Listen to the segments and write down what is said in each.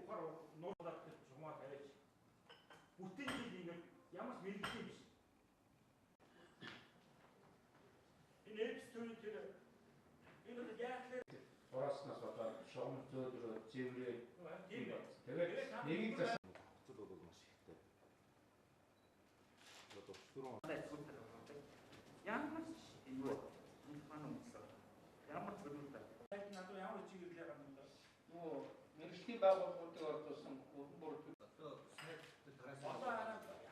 ухаар нууцлаад жумаа тавиач. Бүтэн жил ингэж ямар ч мэрэгтэй биш. Энэ эпстойн тэр энэ яахлаа Урааснаас болоод шогом зөөлрөө зэврээ тэгээд нэгийг зас бол маш ихтэй. Одоо түрүүн ямар ч юу инфаном гэсэн. Ямар ч зүйлтэй. Надад ямар чиглэлээр гамдаа. юу мэрэгчлийн байгууллагуудыг ордуулсан бүр одоо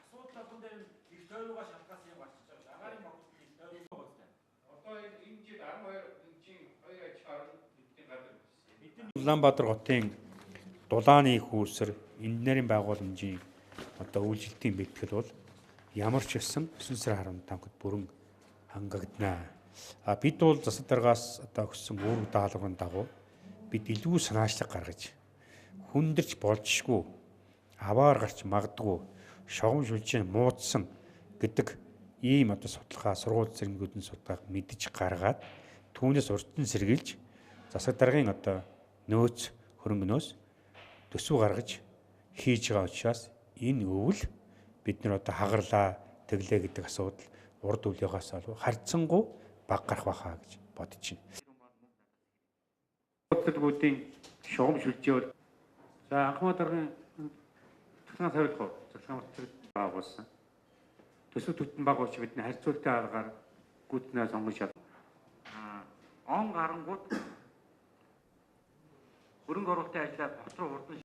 асуудал бол дээр их тойрогоо шалтгаалсан юм гарч байгаа. Агаарын Монголын их тойрог байна. одоо энэ жил 12 жин 260 эдийн гадар Бидний Улаанбаатар хотын дулааны хүүсэр энэ нарийн байгууламжийн одоо үйлчлэлтийн бэлтгэл бол ямар ч байсан 9 сарын 15-нд бүрэн хангагдана. Бид бол засаг даргаас одоо өгсөн үүрэг даалгаврын дагуу бид илүү санаачлаг гаргаж хүндэрч болжшгүй аваар гарч магадгүй шогом шүлжээ муудсан гэдэг ийм одоо судалгаа сургууль зэрэгүүдийн судалгааг мэдж гаргаад түүнээс урьдчилан сэргийлж засаг даргын одоо нөөц хөрөнгөнөөс төсөв гаргаж хийж байгаа учраас энэ өвөл бид нар одоо хагарлаа тэглээ гэдэг асуудал урд үлийнхээс олов харьцангуй баг гарах байхаа гэж бодож байна. Бодлогуудын шугам шүлжээ бол за анхмаа даргын цахилгаан сорилго цахилгаан байгуулсан. Төсөв төтөн байгуулж бидний харьцуултын аргаар гүйтнээ сонгож шал. Он гарангууд хөрөнгө оруулалтын ажлаа бот руу хурдан